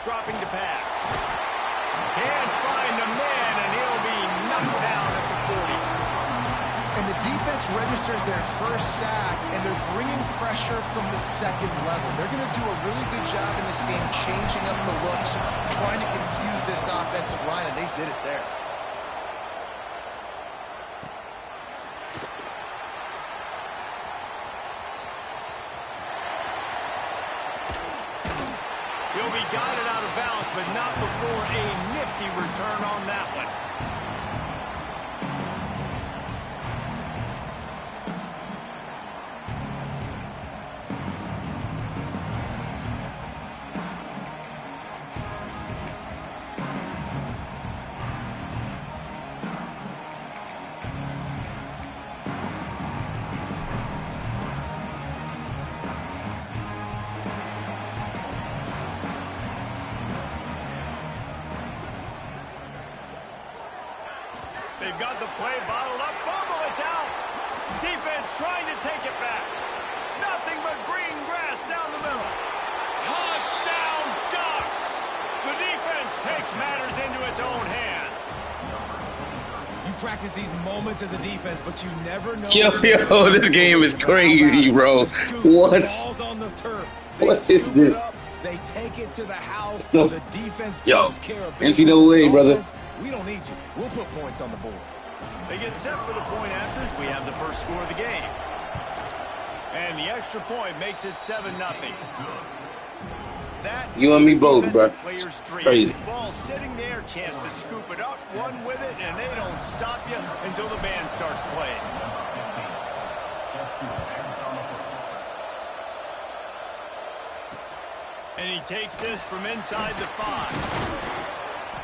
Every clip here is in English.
dropping to pass. Can't find the man, and he'll be knocked down at the 40. And the defense registers their first sack, and they're bringing pressure from the second level. They're going to do a really good job in this game changing up the looks, trying to confuse this offensive line, and they did it there. He'll be guided out of bounds, but not before a nifty return on that one. They've got the play bottled up. Fumble, it's out. Defense trying to take it back. Nothing but green grass down the middle. Touchdown, Ducks! The defense takes matters into its own hands. You practice these moments as a defense, but you never know. Yo, this game is crazy, bro. What? What is this? They take it to the house. No. The defense Yo, takes care of NCAA, brother. We don't need you. We'll put points on the board. They get set for the point afters. We have the first score of the game. And the extra point makes it 7-0. That You and me both, bro. Crazy. Ball sitting there, chance to scoop it up, run with it, and they don't stop you until the band starts playing. And he takes this from inside the 5.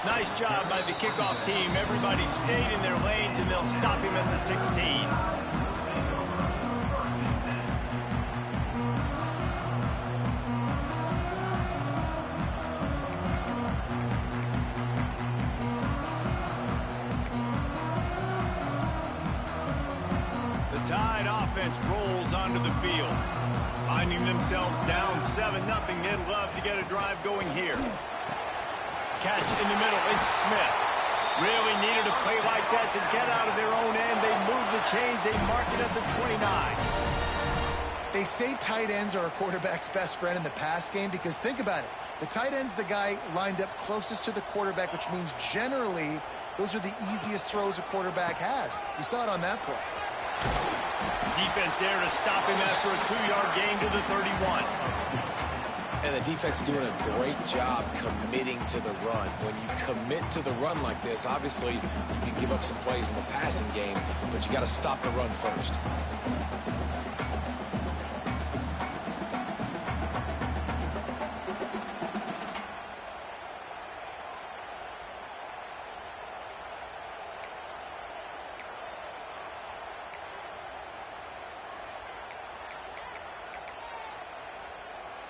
Nice job by the kickoff team. Everybody stayed in their lanes, and they'll stop him at the 16. The Tide offense rolls onto the field. Finding themselves down 7-0, they'd love to get a drive going here. Catch in the middle, it's Smith. Really needed a play like that to get out of their own end. They move the chains, they mark it at the 29. They say tight ends are a quarterback's best friend in the pass game because think about it. The tight end's the guy lined up closest to the quarterback, which means generally those are the easiest throws a quarterback has. You saw it on that play. Defense there to stop him after a 2-yard gain to the 31. And the defense doing a great job committing to the run. When you commit to the run like this, obviously you can give up some plays in the passing game, but you got to stop the run first.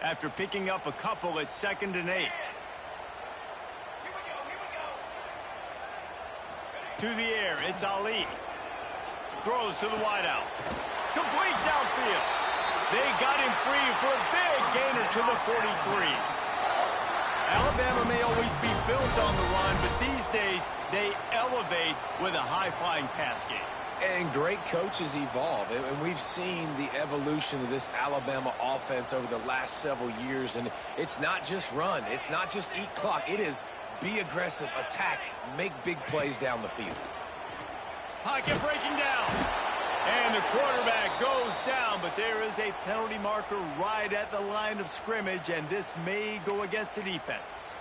After picking up a couple, it's 2nd and 8. To the air, it's Ali. Throws to the wideout. Complete downfield. They got him free for a big gainer to the 43. Alabama may always be built on the run, but these days they elevate with a high-flying pass game. And great coaches evolve, and we've seen the evolution of this Alabama offense over the last several years, and it's not just run, it's not just eat clock, it is be aggressive, attack, make big plays down the field. Pocket breaking down, and the quarterback goes down, but there is a penalty marker right at the line of scrimmage, and this may go against the defense.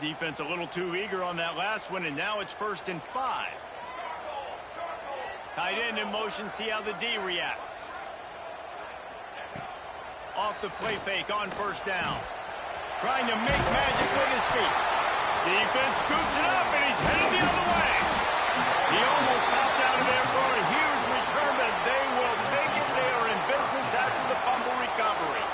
Defense a little too eager on that last one, and now it's 1st and 5. Tight end in motion, see how the D reacts. Off the play fake on 1st down. Trying to make magic with his feet. Defense scoops it up, and he's headed the other way. He almost popped out of there for a huge return, but they will take it. They are in business after the fumble recovery.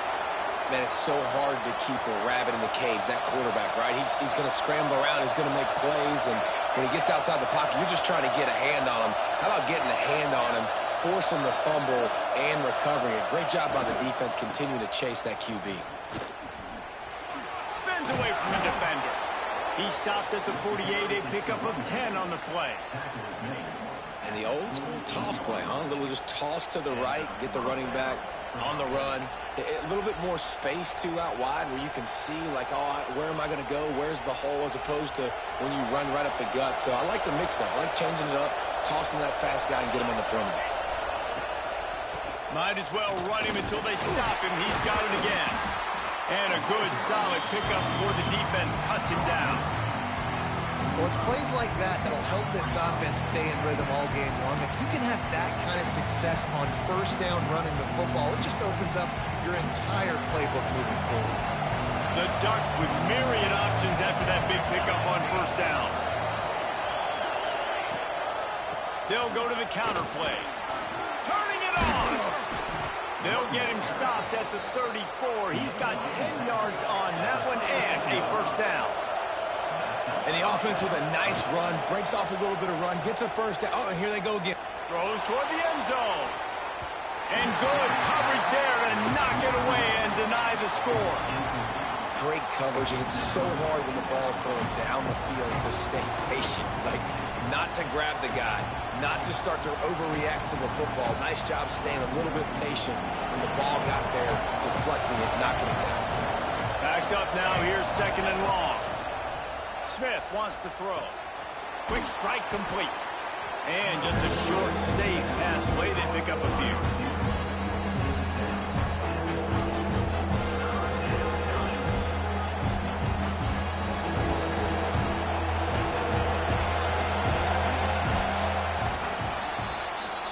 Man, it's so hard to keep a rabbit in the cage, that quarterback, right? He's going to scramble around, he's going to make plays, and when he gets outside the pocket, you're just trying to get a hand on him. How about getting a hand on him, forcing the fumble and recovering it. Great job by the defense continuing to chase that QB. Spins away from the defender. He stopped at the 48, a pickup of 10 on the play. And the old school toss play, huh? A little just toss to the right, get the running back on the run. A little bit more space, too, out wide where you can see, like, oh, where am I going to go? Where's the hole, as opposed to when you run right up the gut. So I like the mix-up. I like changing it up, tossing that fast guy and get him on the perimeter. Might as well run him until they stop him. He's got it again. And a good, solid pickup before the defense cuts him down. Well, it's plays like that that'll help this offense stay in rhythm all game long. If you can have that kind of success on first down running the football, it just opens up your entire playbook moving forward. The Ducks with myriad options after that big pickup on first down. They'll go to the counter play. Turning it on. They'll get him stopped at the 34. He's got 10 yards on that one and a first down. And the offense with a nice run, breaks off a little bit of run, gets a first down. Oh, and here they go again. Throws toward the end zone. And good coverage there to knock it away and deny the score. Great coverage, and it's so hard when the ball's thrown down the field to stay patient. Like, not to grab the guy, not to start to overreact to the football. Nice job staying a little bit patient when the ball got there, deflecting it, knocking it down. Backed up now, here's second and long. Smith wants to throw. Quick strike complete. And just a short, safe pass play. They pick up a few.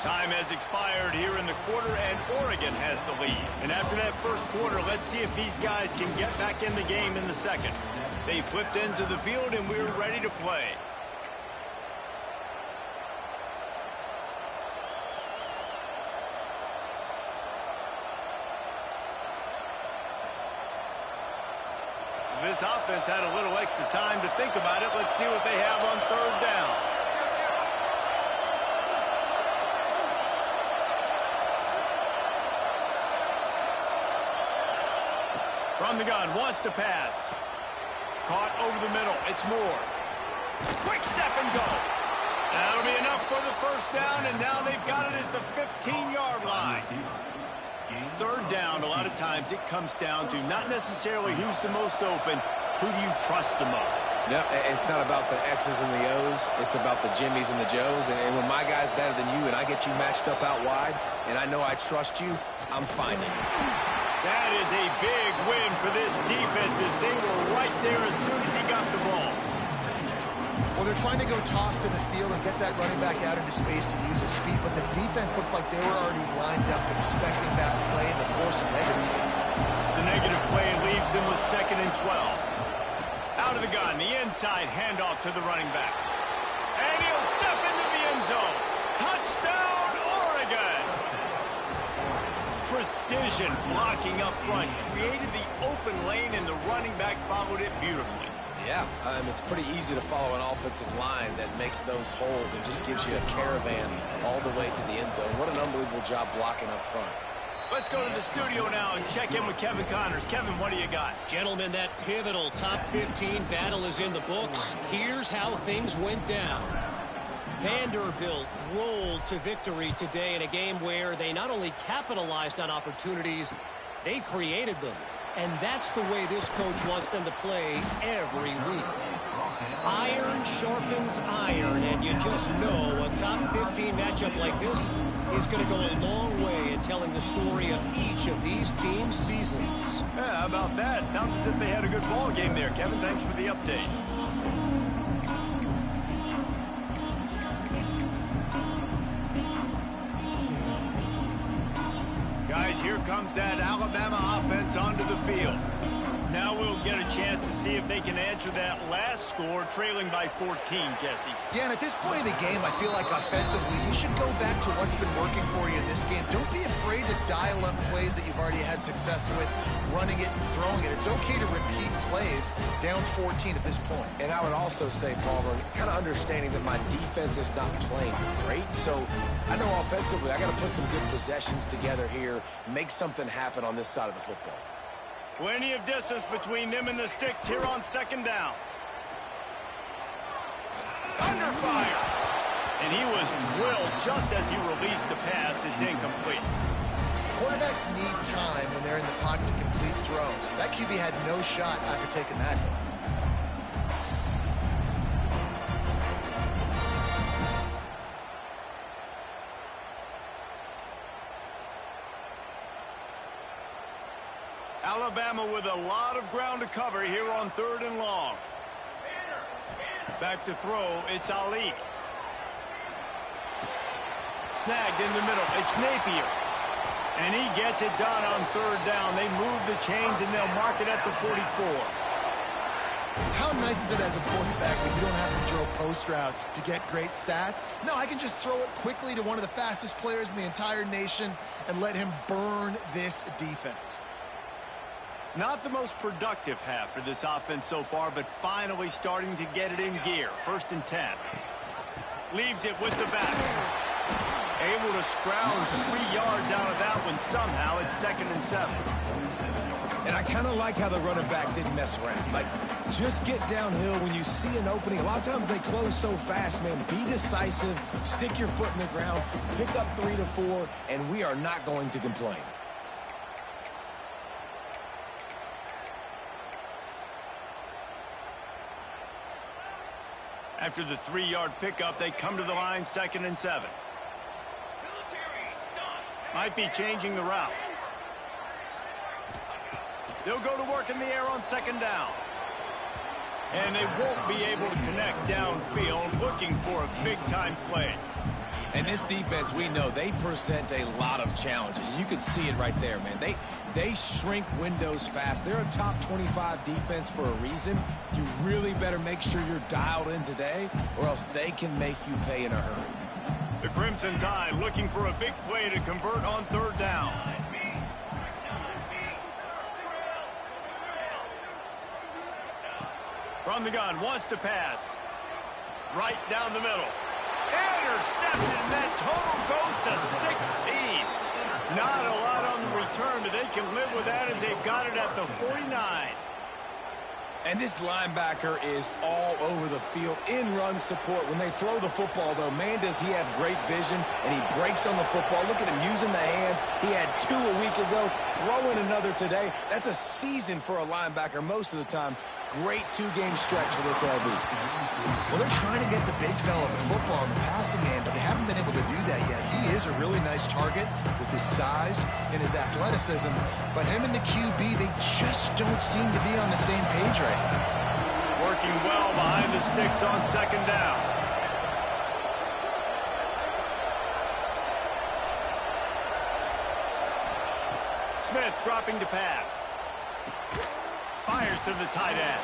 Time has expired here in the quarter, and Oregon has the lead. And after that first quarter, let's see if these guys can get back in the game in the second. They flipped into the field, and we're ready to play. This offense had a little extra time to think about it. Let's see what they have on third down. From the gun, wants to pass. Caught over the middle. It's Moore. Quick step and go. That'll be enough for the first down, and now they've got it at the 15-yard line. Third down, a lot of times it comes down to not necessarily who's the most open, who do you trust the most? No, it's not about the X's and the O's. It's about the Jimmies and the Joes. And when my guy's better than you and I get you matched up out wide, and I know I trust you, I'm finding you. That is a big win for this defense as they were right there as soon as he got the ball. Well, they're trying to go toss to the field and get that running back out into space to use his speed, but the defense looked like they were already lined up expecting that play and to force a negative. The negative play leaves them with 2nd and 12. Out of the gun, the inside handoff to the running back. And he'll step into the end zone. Touchdown, Oregon! Precision blocking up front created the open lane, and the running back followed it beautifully. Yeah, it's pretty easy to follow an offensive line that makes those holes and just gives you a caravan all the way to the end zone. What an unbelievable job blocking up front. Let's go to the studio now and check in with Kevin Connors. Kevin, what do you got? Gentlemen, that pivotal top 15 battle is in the books. Here's how things went down. Vanderbilt rolled to victory today in a game where they not only capitalized on opportunities, they created them. And that's the way this coach wants them to play every week. Iron sharpens iron, and you just know a top 15 matchup like this is going to go a long way in telling the story of each of these teams' seasons. Yeah, how about that? Sounds as if they had a good ball game there. Kevin, thanks for the update. Guys, here comes that Alabama offense onto the field. Now we'll get a chance to see if they can answer that last score, trailing by 14, Jesse. Yeah, and at this point of the game, I feel like offensively, you should go back to what's been working for you in this game. Don't be afraid to dial up plays that you've already had success with, running it and throwing it. It's okay to repeat plays down 14 at this point. And I would also say, Palmer, kind of understanding that my defense is not playing great. So I know offensively, I got to put some good possessions together here, make something happen on this side of the football. Plenty of distance between them and the sticks here on second down. Under fire. And he was drilled just as he released the pass. It's incomplete. Quarterbacks need time when they're in the pocket to complete throws. That QB had no shot after taking that hit. Alabama with a lot of ground to cover here on 3rd and long. Back to throw, it's Ali. Snagged in the middle, it's Napier. And he gets it done on 3rd down. They move the chains and they'll mark it at the 44. How nice is it as a quarterback when you don't have to throw post routes to get great stats? No, I can just throw it quickly to one of the fastest players in the entire nation and let him burn this defense. Not the most productive half for this offense so far, but finally starting to get it in gear. 1st and 10. Leaves it with the back. Able to scrounge 3 yards out of that one somehow. It's 2nd and 7. And I kind of like how the running back didn't mess around. Like, just get downhill when you see an opening. A lot of times they close so fast, man. Be decisive. Stick your foot in the ground. Pick up 3 to 4, and we are not going to complain. After the 3-yard pickup, they come to the line, 2nd and 7. Might be changing the route. They'll go to work in the air on 2nd down. And they won't be able to connect downfield, looking for a big-time play. And this defense, we know, they present a lot of challenges. You can see it right there, man. They shrink windows fast. They're a top 25 defense for a reason. You really better make sure you're dialed in today, or else they can make you pay in a hurry. The Crimson Tide looking for a big play to convert on 3rd down. From the gun, wants to pass. Right down the middle. Interception, that total goes to 16. Not a lot on the return, but they can live with that as they've got it at the 49. And this linebacker is all over the field in run support. When they throw the football, though, man, does he have great vision, and he breaks on the football. Look at him using the hands. He had 2 a week ago, throwing another today. That's a season for a linebacker most of the time. Great 2-game stretch for this LB. Well, they're trying to get the big fella the football in the passing game, but they haven't been able to do that yet. He is a really nice target with his size and his athleticism, but him and the QB, they just don't seem to be on the same page right now. Working well behind the sticks on 2nd down. Smith dropping to pass. Fires to the tight end.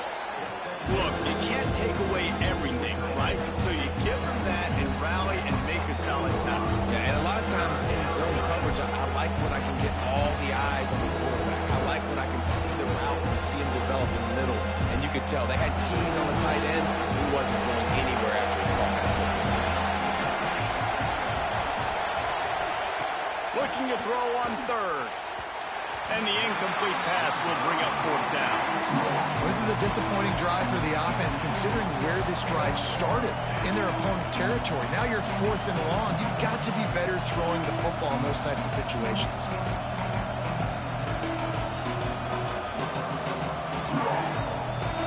Look, you can't take away everything, right? So you give them that and rally and make a solid tackle. Yeah, and a lot of times in zone coverage, I like when I can get all the eyes on the quarterback. I like when I can see the routes and see them develop in the middle. And you could tell they had keys on the tight end. He wasn't going anywhere after he caught that football. Looking to throw on 3rd. And the incomplete pass will bring up 4th down. Well, this is a disappointing drive for the offense, considering where this drive started in their opponent territory. Now you're 4th and long. You've got to be better throwing the football in those types of situations.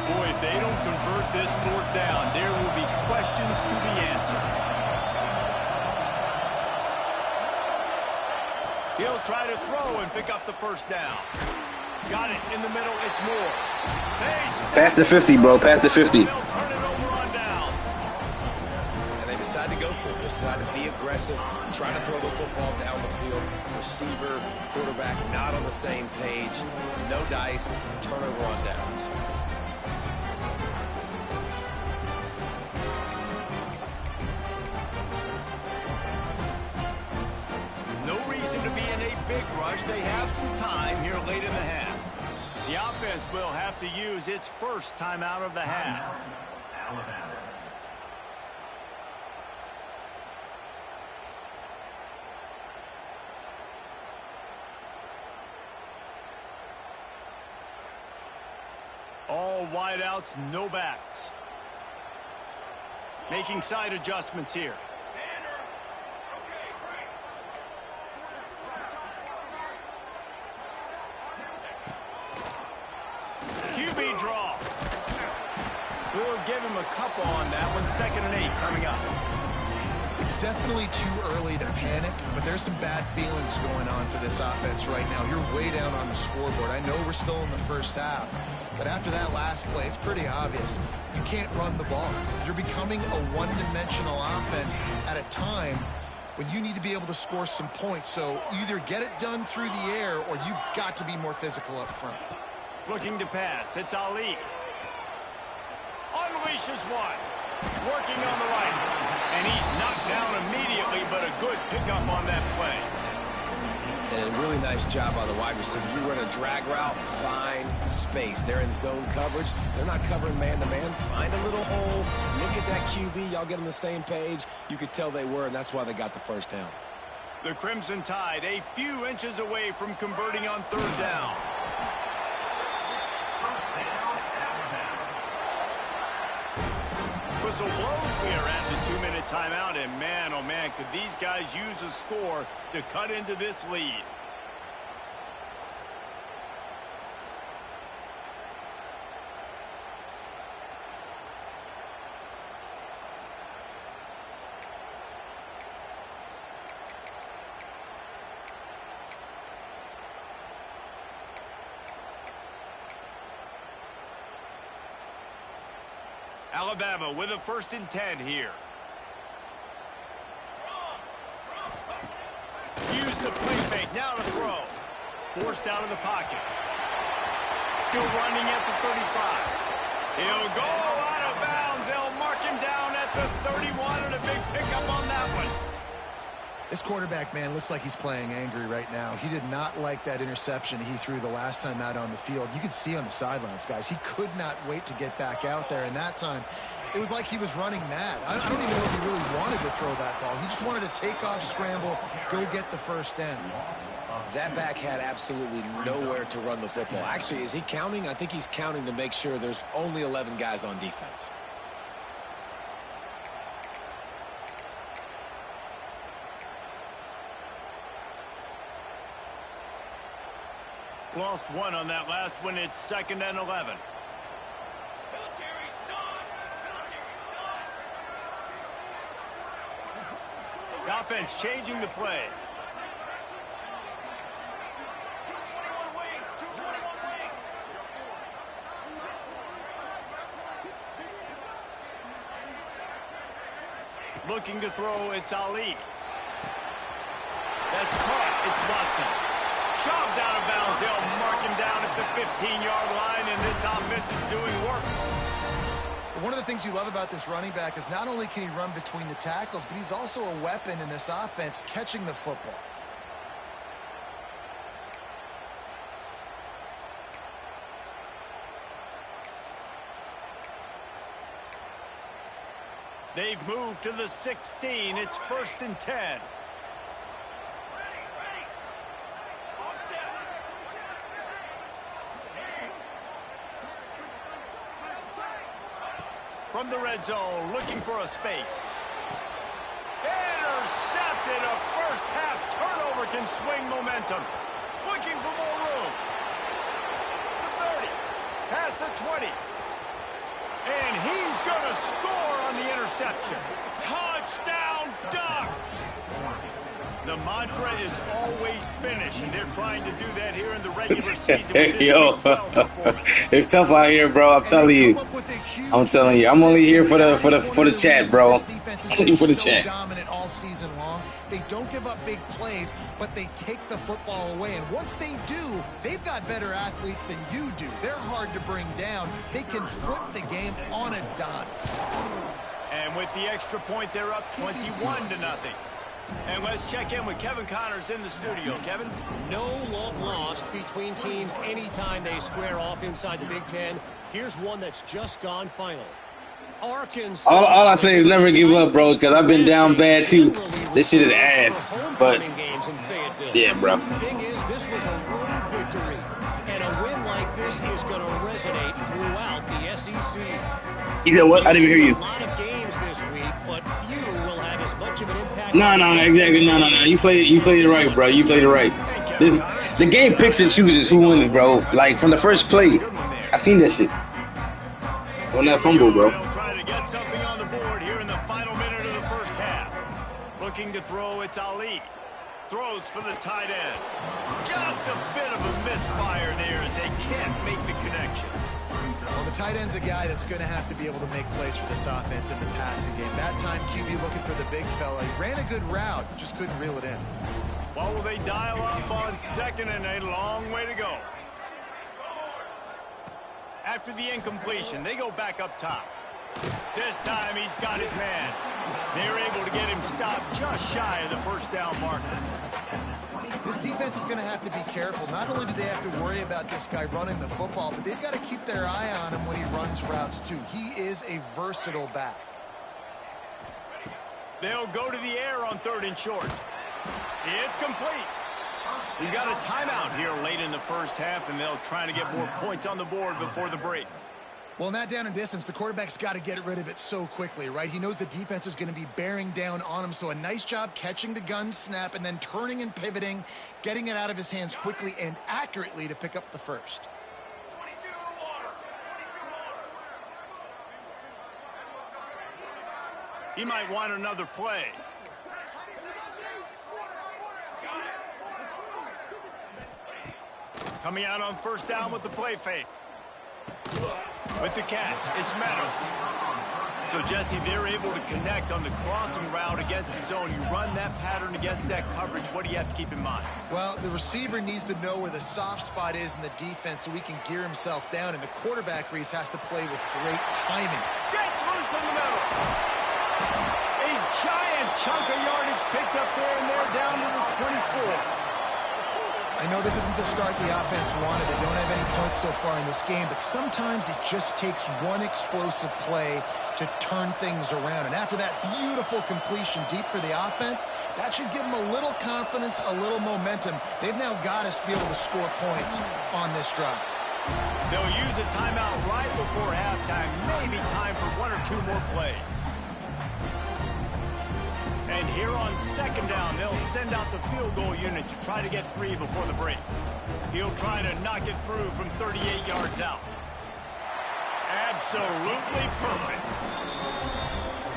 Boy, if they don't convert this 4th down, there will be questions to be answered. He'll try to throw and pick up the 1st down. Got it in the middle. It's Moore. Past the 50, bro. Past the 50. They'll turn it over on down. And they decide to go for it. Decide to be aggressive, try to throw the football down the field. Receiver, quarterback, not on the same page. No dice, turnover on downs. No reason to be in a big rush. They have some time here late in the half. The offense will have to use its first timeout of the half. Alabama. All wideouts, no backs. Making side adjustments here. QB draw. We'll give him a couple on that one. 2nd and 8 coming up. It's definitely too early to panic, but there's some bad feelings going on for this offense right now. You're way down on the scoreboard. I know we're still in the first half, but after that last play, it's pretty obvious. You can't run the ball. You're becoming a one-dimensional offense at a time when you need to be able to score some points. So either get it done through the air or you've got to be more physical up front. Looking to pass. It's Ali. Unleashes one. Working on the right. And he's knocked down immediately, but a good pickup on that play. And a really nice job by the wide receiver. You run a drag route, find space. They're in zone coverage. They're not covering man-to-man. Find a little hole. Look at that QB. Y'all get on the same page. You could tell they were, and that's why they got the first down. The Crimson Tide a few inches away from converting on 3rd down. Whistle blows. We are at the 2-minute timeout, and man, oh man, could these guys use a score to cut into this lead. Alabama with a 1st and 10 here. Use the play fake. Now to throw. Forced out of the pocket. Still running at the 35. He'll go out of bounds. They'll mark him down at the 31, and a big pickup on that one. This quarterback, man, looks like he's playing angry right now. He did not like that interception he threw the last time out on the field. You could see on the sidelines, guys. He could not wait to get back out there, and that time it was like he was running mad. I don't even know if he really wanted to throw that ball. He just wanted to take off, scramble, go get the first down. That back had absolutely nowhere to run the football. Actually, is he counting? I think he's counting to make sure there's only 11 guys on defense. Lost one on that last one. It's 2nd and 11. The offense changing the play. Looking to throw, it's Ali. That's caught. It's Watson. Shoved out of bounds. They'll mark him down at the 15-yard line, and this offense is doing work. One of the things you love about this running back is not only can he run between the tackles, but he's also a weapon in this offense catching the football. They've moved to the 16. It's 1st and 10. From the red zone, looking for a space. Intercepted. A first-half turnover can swing momentum. Looking for more room. The 30. Past the 20. And he's going to score on the interception. Touchdown, Ducks! The mantra is always finish, and they're trying to do that here in the regular season with this Yo, Week 12 performance. it's tough out here, bro. I'm telling you. I'm only here for the chat, bro. Only for the chat. Dominant all season long. They don't give up big plays, but they take the football away. And once they do, they've got better athletes than you do. They're hard to bring down. They can flip the game on a dime. And with the extra point, they're up 21-0. And let's check in with Kevin Connors in the studio. Kevin? No love lost between teams anytime they square off inside the Big Ten. Here's one that's just gone final. Arkansas. All I say is never give up, bro, because I've been down bad too. This shit is ass. But yeah, bro. The thing is, this was a road victory, and a win like this is going to resonate throughout the SEC. You know what? I didn't even hear you. A lot of games this week, but few will have as much of an impact. No, exactly. No. You played it right, bro. You played it right. The game picks and chooses who wins, bro. Like from the first play, I seen that shit on that fumble, bro. Trying to get something on the board here in the final minute of the first half. Looking to throw, it's Ali. Throws for the tight end. Just a bit of a misfire there as they can't make the connection. Well, the tight end's a guy that's going to have to be able to make plays for this offense in the passing game. That time, QB looking for the big fella. He ran a good route, just couldn't reel it in. Well, will they dial up on second and a long way to go? After the incompletion, they go back up top. This time, he's got his man. They're able to get him stopped just shy of the first down marker. This defense is going to have to be careful. Not only do they have to worry about this guy running the football, but they've got to keep their eye on him when he runs routes, too. He is a versatile back. They'll go to the air on 3rd and short. It's complete. We've got a timeout here late in the first half, and they'll try to get more points on the board before the break. Well, not down in distance. The quarterback's got to get rid of it so quickly, right? He knows the defense is going to be bearing down on him, so a nice job catching the gun snap and then turning and pivoting, getting it out of his hands quickly and accurately to pick up the first. He might want another play. Coming out on first down with the play fake. With the catch, it's Meadows. So, Jesse, they're able to connect on the crossing route against the zone. You run that pattern against that coverage. What do you have to keep in mind? Well, the receiver needs to know where the soft spot is in the defense so he can gear himself down. And the quarterback, Reese, has to play with great timing. Gets loose in the middle. A giant chunk of yardage picked up there, and they're down to the 24. I know this isn't the start the offense wanted. They don't have any points so far in this game, but sometimes it just takes one explosive play to turn things around. And after that beautiful completion deep for the offense, that should give them a little confidence, a little momentum. They've now got us to be able to score points on this drive. They'll use a timeout right before halftime. Maybe time for one or two more plays. And here on second down, they'll send out the field goal unit to try to get 3 before the break. He'll try to knock it through from 38 yards out. Absolutely perfect.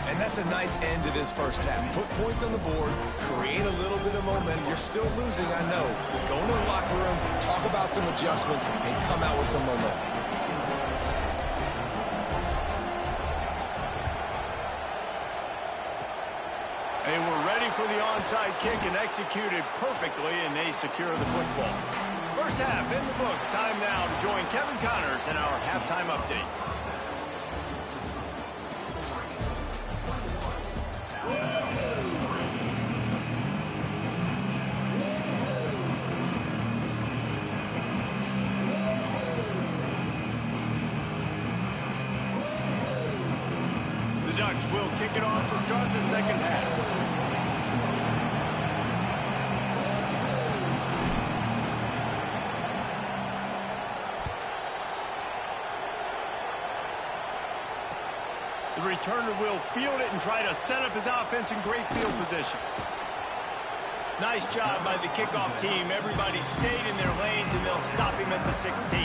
And that's a nice end to this first half. Put points on the board, create a little bit of momentum. You're still losing, I know. Go into the locker room, talk about some adjustments, and come out with some momentum. They were ready for the onside kick and executed perfectly, and they secure the football. First half in the books. Time now to join Kevin Connors in our halftime update. The Ducks will kick it off to start the second half. The returner will field it and try to set up his offense in great field position. Nice job by the kickoff team. Everybody stayed in their lanes, and they'll stop him at the 16.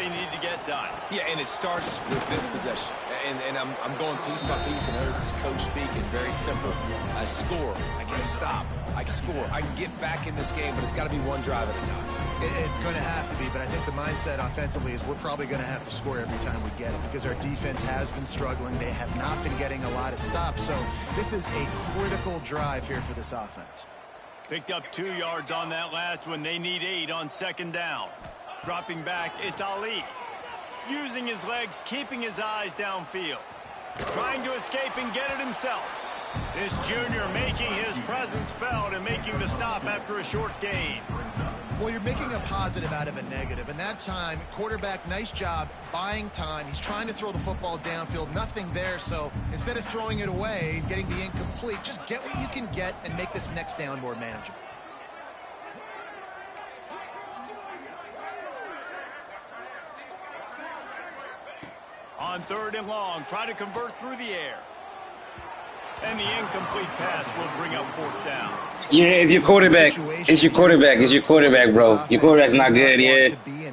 they need to get done. Yeah, and it starts with this possession. And I'm going piece by piece, and this is coach speaking. Very simple. I score. I get a stop. I score. I can get back in this game, but it's got to be one drive at a time. It's going to have to be, but I think the mindset offensively is we're probably going to have to score every time we get it because our defense has been struggling. They have not been getting a lot of stops, so this is a critical drive here for this offense. Picked up 2 yards on that last one. They need 8 on second down. Dropping back, it's Ali. Using his legs, keeping his eyes downfield. Trying to escape and get it himself. This junior making his presence felt and making the stop after a short gain. Well, you're making a positive out of a negative. And that time, quarterback, nice job buying time. He's trying to throw the football downfield. Nothing there. So instead of throwing it away, getting the incomplete, just get what you can get and make this next down more manageable. On 3rd and long, try to convert through the air. And the incomplete pass will bring up 4th down. Yeah, it's your quarterback. It's your quarterback. It's your quarterback, bro. Your quarterback's not good, yeah. Yeah,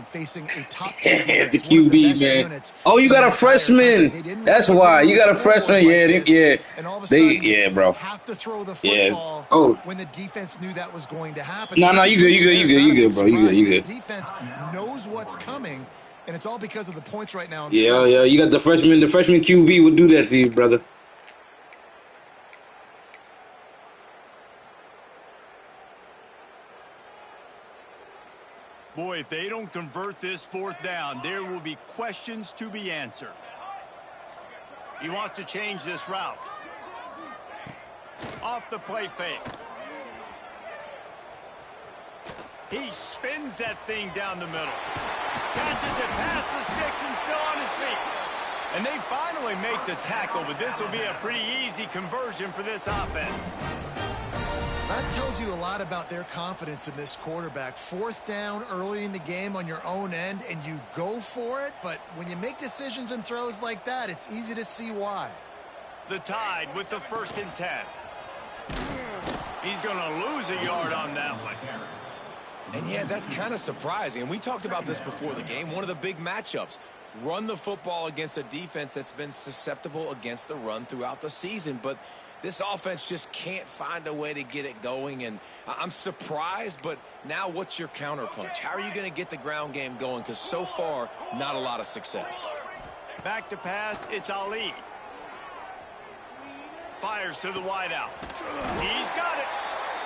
the QB, man. Oh, you got a freshman. That's why. You got a freshman, yeah, bro. Have to throw the Yeah. football Oh. when the defense knew that was going to happen. No, you good, bro. You good. The defense knows what's coming, and it's all because of the points right now. Yeah. You got the freshman. The freshman QB would do that to you, brother. Boy, if they don't convert this 4th down, there will be questions to be answered. He wants to change this route. Off the play fake. He spins that thing down the middle. Catches it past the sticks and still on his feet. And they finally make the tackle, but this will be a pretty easy conversion for this offense. That tells you a lot about their confidence in this quarterback. 4th down early in the game on your own end, and you go for it. But when you make decisions and throws like that, it's easy to see why. The Tide with the 1st and 10. He's going to lose a yard on that one. And yeah, that's kind of surprising. And we talked about this before the game. One of the big matchups. Run the football against a defense that's been susceptible against the run throughout the season. But this offense just can't find a way to get it going. And I'm surprised, but now what's your counterpunch? How are you going to get the ground game going? Because so far, not a lot of success. Back to pass, it's Ali. Fires to the wideout. He's got it.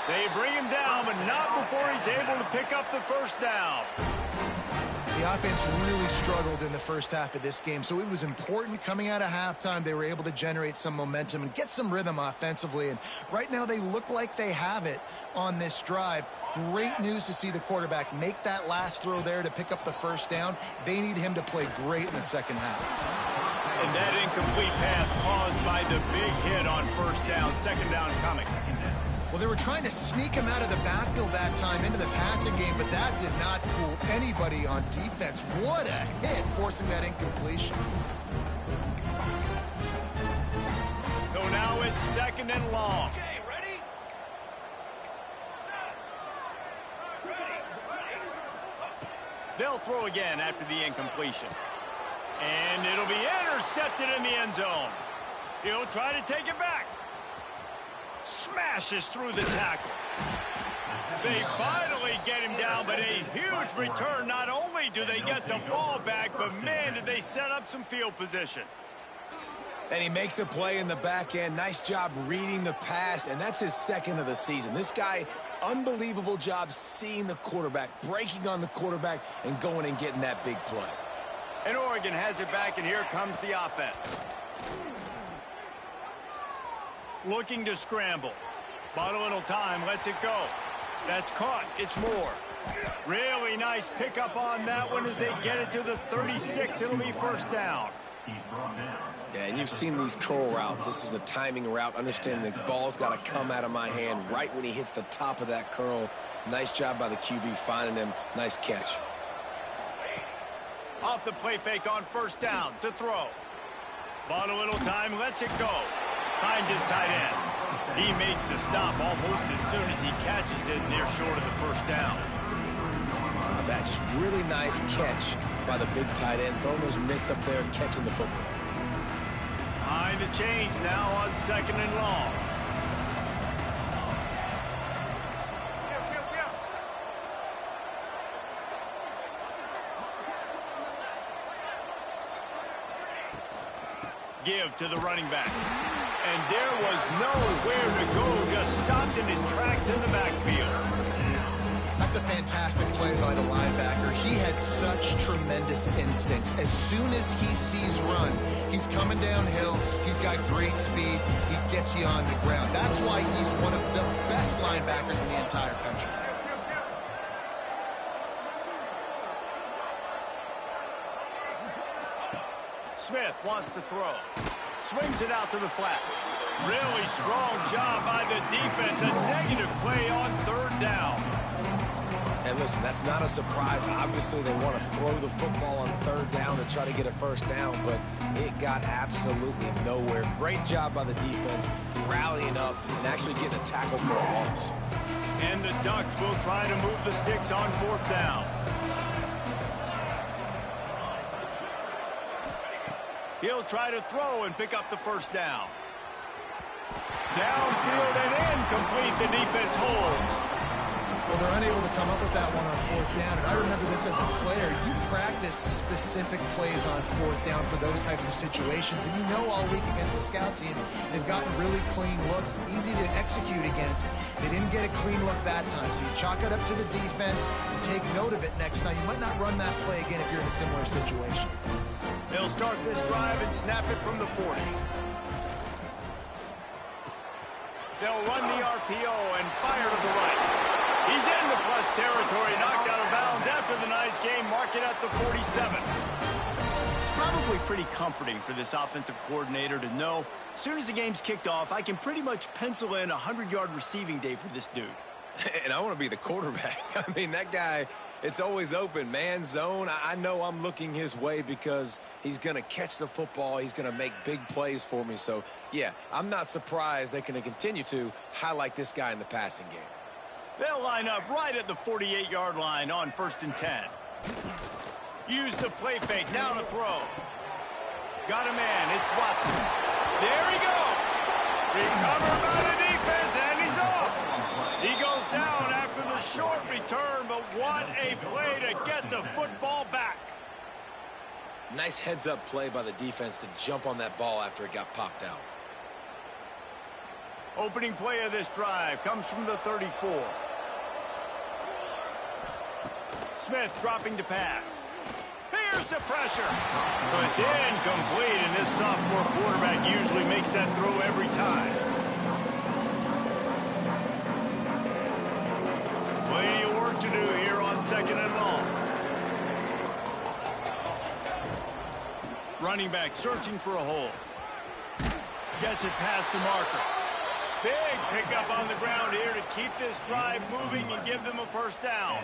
They bring him down, but not before he's able to pick up the 1st down. The offense really struggled in the first half of this game, so it was important coming out of halftime. They were able to generate some momentum and get some rhythm offensively, and right now they look like they have it on this drive. Great news to see the quarterback make that last throw there to pick up the 1st down. They need him to play great in the second half. And that incomplete pass caused by the big hit on 1st down, 2nd down coming. Well, they were trying to sneak him out of the backfield that time into the passing game, but that did not fool anybody on defense. What a hit, forcing that incompletion. So now it's 2nd and long. Okay, ready? They'll throw again after the incompletion. And it'll be intercepted in the end zone. He'll try to take it back. Smashes through the tackle. They finally get him down, but a huge return. Not only do they get the ball back, but man, did they set up some field position. And he makes a play in the back end. Nice job reading the pass, and that's his 2nd of the season. This guy, unbelievable job seeing the quarterback, breaking on the quarterback, and going and getting that big play. And Oregon has it back, and here comes the offense. Looking to scramble. Bought a little time, lets it go. That's caught. It's Moore. Really nice pickup on that one as they get it to the 36. It'll be 1st down. Yeah, and you've seen these curl routes. This is a timing route. Understand the ball's got to come out of my hand right when he hits the top of that curl. Nice job by the QB finding him. Nice catch. Off the play fake on 1st down to throw. Bought a little time, lets it go. Finds his tight end. He makes the stop almost as soon as he catches it, and they're short of the 1st down. That Just really nice catch by the big tight end, throwing those mitts up there, catching the football. Behind the chains now on 2nd and long. Give to the running back. And there was nowhere to go, just stopped in his tracks in the backfield. That's a fantastic play by the linebacker. He has such tremendous instincts. As soon as he sees run, he's coming downhill. He's got great speed. He gets you on the ground. That's why he's one of the best linebackers in the entire country. Smith wants to throw. Swings it out to the flat. Really strong job by the defense. A negative play on 3rd down. And listen, that's not a surprise. Obviously, they want to throw the football on 3rd down to try to get a 1st down, but it got absolutely nowhere. Great job by the defense, rallying up and actually getting a tackle for a loss. And the Ducks will try to move the sticks on 4th down. He'll try to throw and pick up the 1st down. Downfield and incomplete. The defense holds. Well, they're unable to come up with that one on 4th down. And I remember this as a player. You practice specific plays on 4th down for those types of situations. And you know all week against the scout team, they've gotten really clean looks, easy to execute against. They didn't get a clean look that time. So you chalk it up to the defense and take note of it next time. You might not run that play again if you're in a similar situation. They'll start this drive and snap it from the 40. They'll run the RPO and fire to the right. He's into plus territory, knocked out of bounds after the nice game, mark it at the 47. It's probably pretty comforting for this offensive coordinator to know as soon as the game's kicked off, I can pretty much pencil in a 100-yard receiving day for this dude. And I want to be the quarterback. I mean, that guy, it's always open, man, zone. I know I'm looking his way because he's going to catch the football. He's going to make big plays for me. So, yeah, I'm not surprised they're going to continue to highlight this guy in the passing game. They'll line up right at the 48-yard line on 1st and 10. Use the play fake, now to throw. Got a man, it's Watson. There he goes. Recovered by the defense, and he's off. He goes down after the short return, but what a play to get the football back. Nice heads-up play by the defense to jump on that ball after it got popped out. Opening play of this drive comes from the 34. Smith dropping to pass. Here's the pressure. But it's incomplete, and this sophomore quarterback usually makes that throw every time. Plenty of work to do here on 2nd and long. Running back searching for a hole. Gets it past the marker. Big pickup on the ground here to keep this drive moving and give them a 1st down.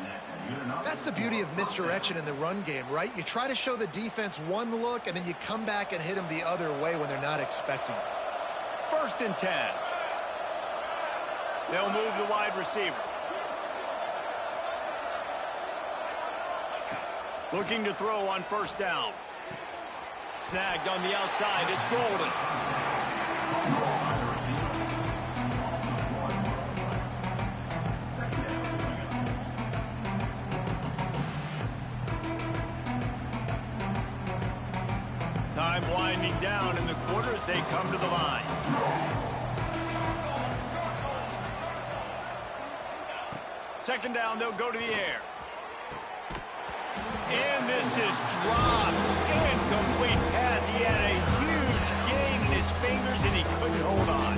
That's the beauty of misdirection in the run game, right? You try to show the defense one look, and then you come back and hit them the other way when they're not expecting it. 1st and 10. They'll move the wide receiver. Looking to throw on 1st down. Snagged on the outside. It's Golden. Time winding down in the quarter as they come to the line. Second down, they'll go to the air. And this is dropped. Incomplete pass. He had a huge gain in his fingers, and he couldn't hold on.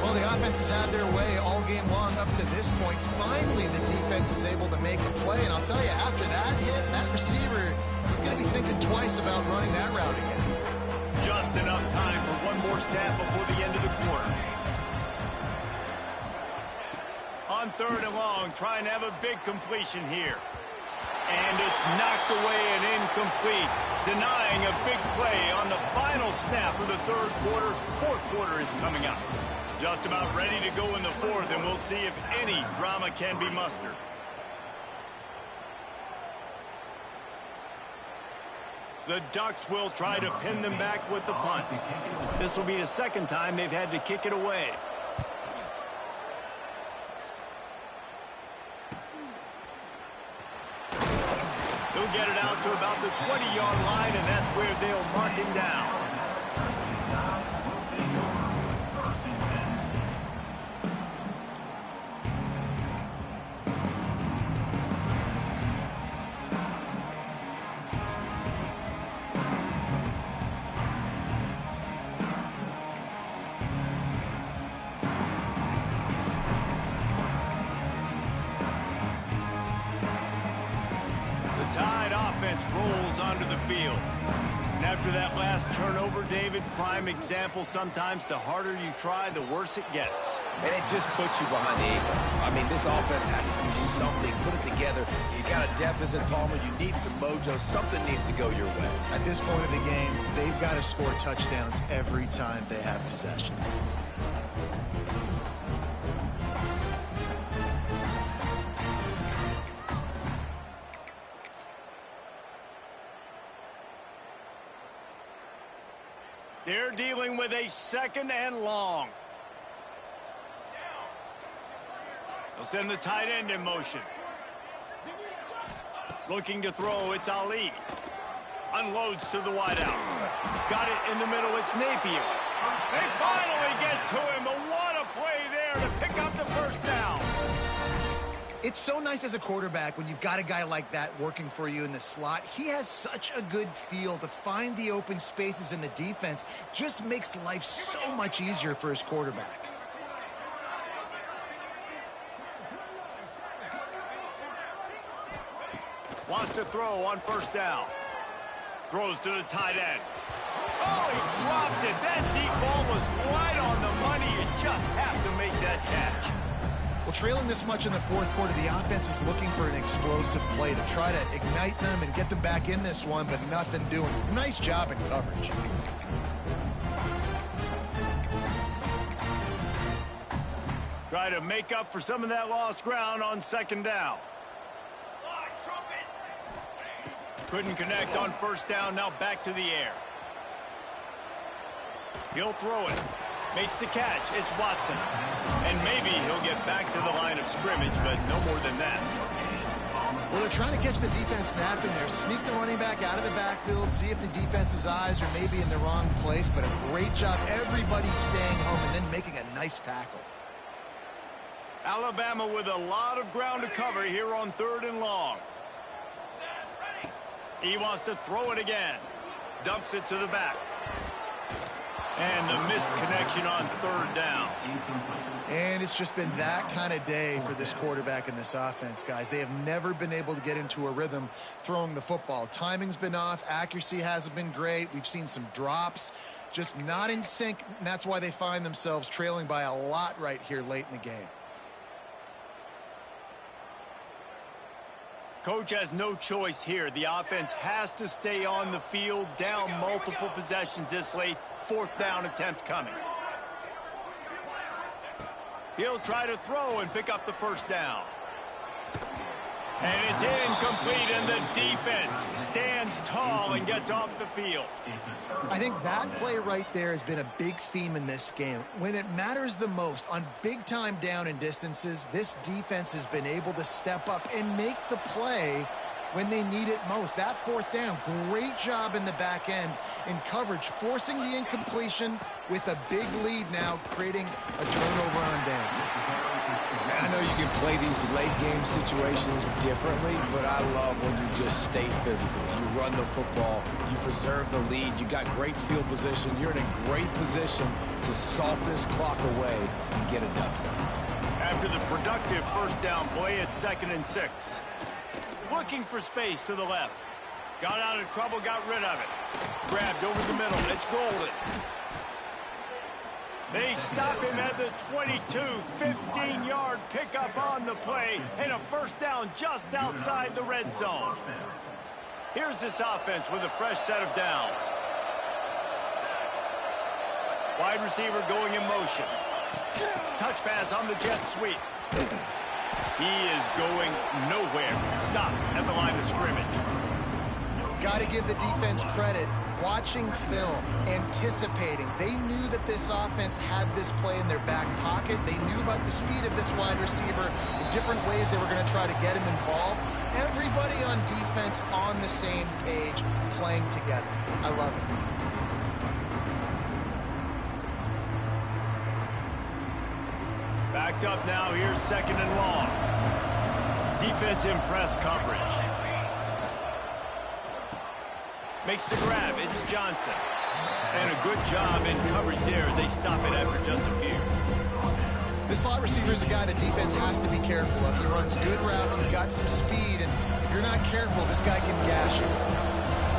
Well, the offense has had their way all game long up to this point. Finally, the defense is able to make a play. And I'll tell you, after that hit, that receiver, he's going to be thinking twice about running that route again. Just enough time for one more snap before the end of the quarter. On 3rd and long, trying to have a big completion here. And it's knocked away and incomplete, denying a big play on the final snap of the 3rd quarter. 4th quarter is coming up. Just about ready to go in the 4th, and we'll see if any drama can be mustered. The Ducks will try to pin them back with the punt. This will be the second time they've had to kick it away. He'll get it out to about the 20-yard line, and that's where they'll mark him down. Tide offense rolls onto the field. And after that last turnover, David, prime example, sometimes the harder you try, the worse it gets. And it just puts you behind the 8 ball. I mean, this offense has to do something, put it together. You got a deficit, Palmer. You need some mojo. Something needs to go your way. At this point of the game, they've got to score touchdowns every time they have possession. They're dealing with a 2nd and long. They'll send the tight end in motion. Looking to throw, it's Ali. Unloads to the wideout. Got it in the middle, it's Napier. They finally get to him, but what a play there to pick up the first down. It's so nice as a quarterback when you've got a guy like that working for you in the slot. He has such a good feel to find the open spaces in the defense. Just makes life so much easier for his quarterback. Wants to throw on first down. Throws to the tight end. Oh, he dropped it. That deep ball was right on the money. You just have to make that catch. Well, trailing this much in the fourth quarter, the offense is looking for an explosive play to try to ignite them and get them back in this one, but nothing doing. Nice job in coverage. Try to make up for some of that lost ground on 2nd down. Couldn't connect on first down, now back to the air. He'll throw it. Makes the catch. It's Watson. And maybe he'll get back to the line of scrimmage, but no more than that. Well, they're trying to catch the defense napping there. Sneak the running back out of the backfield, see if the defense's eyes are maybe in the wrong place, but a great job. Everybody staying home and then making a nice tackle. Alabama with a lot of ground to cover here on 3rd and long. He wants to throw it again. Dumps it to the back. And the missed connection on 3rd down. And it's just been that kind of day for this quarterback and this offense, guys. They have never been able to get into a rhythm throwing the football. Timing's been off. Accuracy hasn't been great. We've seen some drops. Just not in sync, and that's why they find themselves trailing by a lot right here late in the game. Coach has no choice here. The offense has to stay on the field, down multiple possessions this late. 4th down attempt coming. He'll try to throw and pick up the first down. And it's incomplete, and the defense stands tall and gets off the field. I think that play right there has been a big theme in this game. When it matters the most, on big-time down and distances, this defense has been able to step up and make the play when they need it most. That 4th down, great job in the back end in coverage, forcing the incompletion with a big lead now, creating a turnover on down. I know you can play these late game situations differently, but I love when you just stay physical. You run the football, you preserve the lead, you got great field position, you're in a great position to salt this clock away and get a W. After the productive first down play, it's 2nd and 6. Looking for space to the left. Got out of trouble, got rid of it. Grabbed over the middle, it's Golden. They stop him at the 22, 15-yard pickup on the play, and a first down just outside the red zone. Here's this offense with a fresh set of downs. Wide receiver going in motion. Touch pass on the jet sweep. He is going nowhere. Stop at the line of scrimmage. Got to give the defense credit. Watching film, anticipating. They knew that this offense had this play in their back pocket. They knew about the speed of this wide receiver, the different ways they were going to try to get him involved. Everybody on defense on the same page, playing together. I love it. Backed up now, here's 2nd and long. Defense in press coverage. Makes the grab, it's Johnson. And a good job in coverage there as they stop it after just a few. This slot receiver is a guy the defense has to be careful of. He runs good routes, he's got some speed, and if you're not careful, this guy can gash you.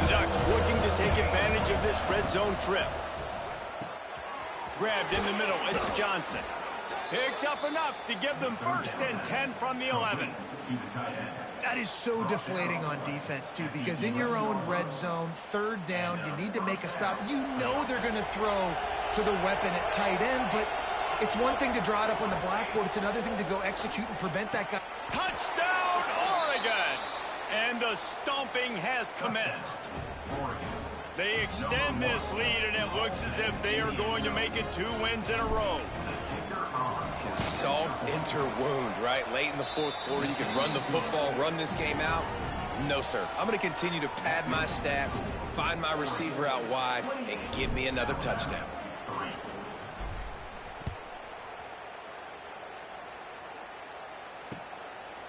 The Ducks looking to take advantage of this red zone trip. Grabbed in the middle, it's Johnson. Picks up enough to give them 1st and 10 from the 11. That is so deflating on defense, too, because in your own red zone, 3rd down, you need to make a stop. You know they're going to throw to the weapon at tight end, but it's one thing to draw it up on the blackboard. It's another thing to go execute and prevent that guy. Touchdown, Oregon! And the stomping has commenced. They extend this lead, and it looks as if they are going to make it 2 wins in a row. Salt enter wound, right? Late in the 4th quarter, you can run the football, run this game out. No, sir. I'm going to continue to pad my stats, find my receiver out wide, and give me another touchdown.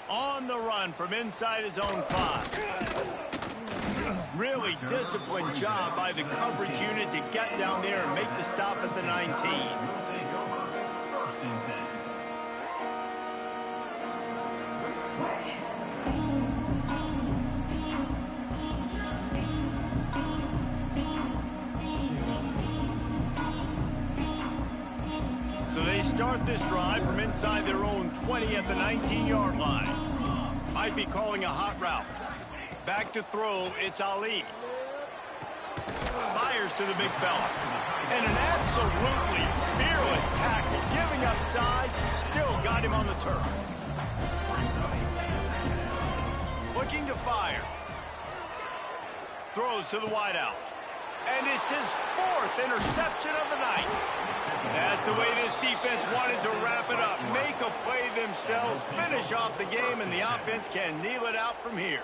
On the run from inside his own 5. Really disciplined job by the coverage unit to get down there and make the stop at the 19. So they start this drive from inside their own 20 at the 19-yard line. Might be calling a hot route. Back to throw, it's Ali. Fires to the big fella. And an absolutely fearless tackle. Giving up size, still got him on the turf. Looking to fire. Throws to the wideout. And it's his 4th interception of the night. That's the way this defense wanted to wrap it up. Make a play themselves, finish off the game, and the offense can kneel it out from here.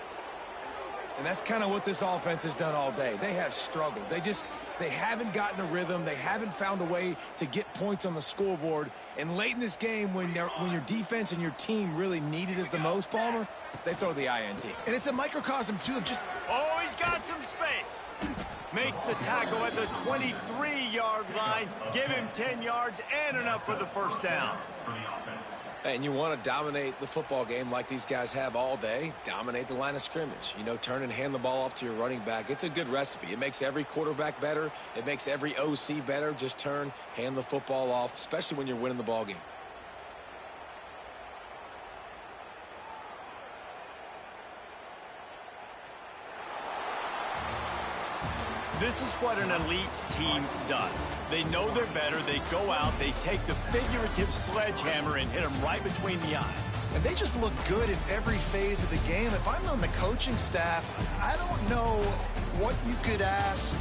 And that's kind of what this offense has done all day. They have struggled. They haven't gotten a rhythm. They haven't found a way to get points on the scoreboard. And late in this game, when your defense and your team really needed it the most, Palmer, they throw the INT. And it's a microcosm, too, of just... Oh, he's got some space. Makes the tackle at the 23-yard line. Give him 10 yards and enough for the 1st down. And you want to dominate the football game like these guys have all day. Dominate the line of scrimmage. You know, turn and hand the ball off to your running back. It's a good recipe. It makes every quarterback better. It makes every OC better. Just turn, hand the football off, especially when you're winning the ball game. This is what an elite team does. They know they're better. They go out. They take the figurative sledgehammer and hit them right between the eyes. And they just look good in every phase of the game. If I'm on the coaching staff, I don't know what you could ask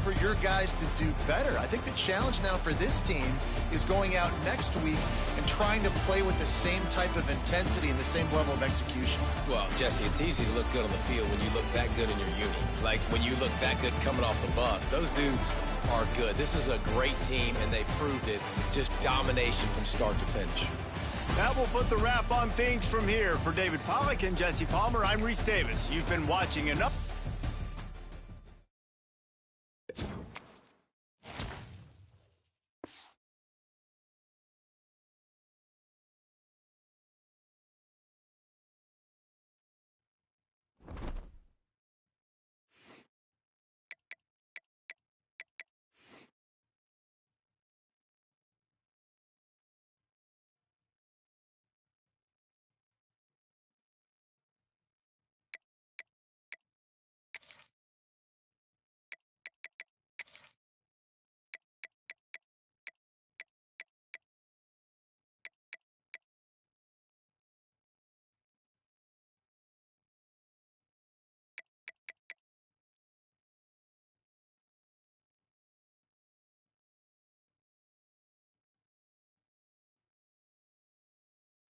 for your guys to do better. I think the challenge now for this team is going out next week and trying to play with the same type of intensity and the same level of execution. Well, Jesse, it's easy to look good on the field when you look that good in your uni. Like when you look that good coming off the bus. Those dudes are good. This is a great team, and they proved it. Just domination from start to finish. That will put the wrap on things from here. For David Pollack and Jesse Palmer, I'm Reese Davis. You've been watching enough.